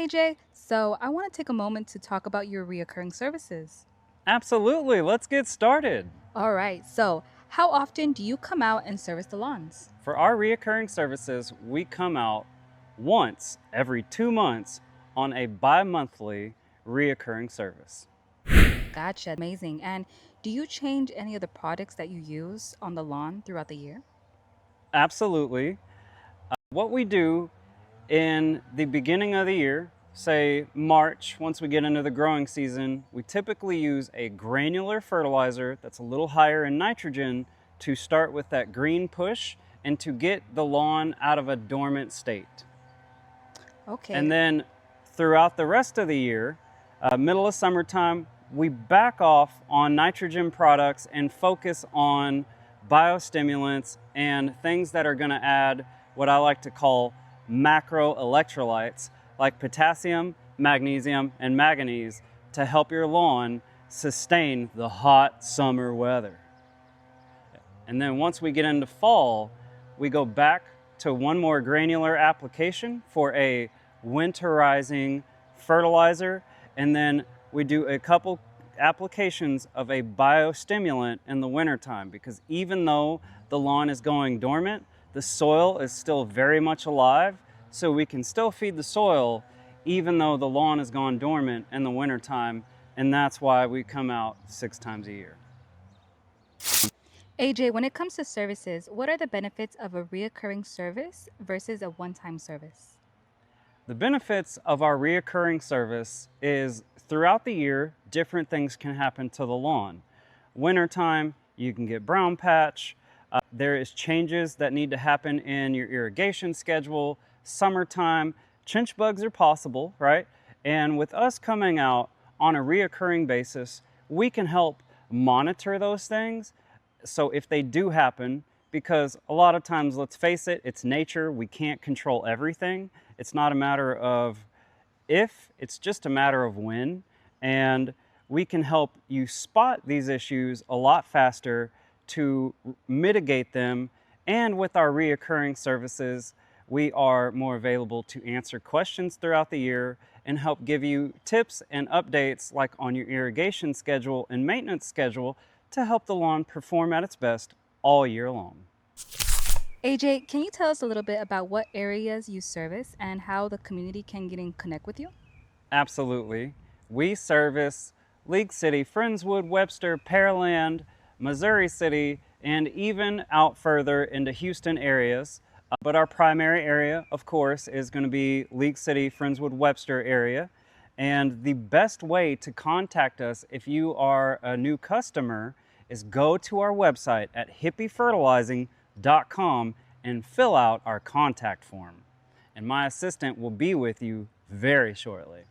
AJ. So I want to take a moment to talk about your reoccurring services. Absolutely, let's get started. All right, so how often do you come out and service the lawns? For our reoccurring services, we come out once every 2 months on a bi-monthly reoccurring service. Gotcha, amazing. And do you change any of the products that you use on the lawn throughout the year? Absolutely. What we do in the beginning of the year, say March, once we get into the growing season, we typically use a granular fertilizer that's a little higher in nitrogen to start with that green push and to get the lawn out of a dormant state. And Okay, then throughout the rest of the year, middle of summertime, we back off on nitrogen products and focus on biostimulants and things that are going to add what I like to call macro electrolytes like potassium, magnesium, and manganese to help your lawn sustain the hot summer weather. And then once we get into fall, we go back to one more granular application for a winterizing fertilizer, and then we do a couple applications of a biostimulant in the wintertime, because even though the lawn is going dormant, the soil is still very much alive, so we can still feed the soil even though the lawn has gone dormant in the wintertime, and that's why we come out 6 times a year. AJ, when it comes to services, what are the benefits of a reoccurring service versus a one-time service? The benefits of our reoccurring service is throughout the year, different things can happen to the lawn. Wintertime, you can get brown patch. There is changes that need to happen in your irrigation schedule. Summertime, chinch bugs are possible, right? And with us coming out on a reoccurring basis, we can help monitor those things. So if they do happen, because a lot of times, let's face it, it's nature, we can't control everything. It's not a matter of if, it's just a matter of when. And we can help you spot these issues a lot faster to mitigate them. And with our reoccurring services, we are more available to answer questions throughout the year and help give you tips and updates like on your irrigation schedule and maintenance schedule to help the lawn perform at its best all year long. AJ, can you tell us a little bit about what areas you service and how the community can get in connect with you? Absolutely. We service League City, Friendswood, Webster, Pearland, Missouri City, and even out further into Houston areas. But our primary area, of course, is going to be League City, Friendswood, Webster area. And the best way to contact us if you are a new customer is go to our website at hippiefertilizing.com and fill out our contact form. And my assistant will be with you very shortly.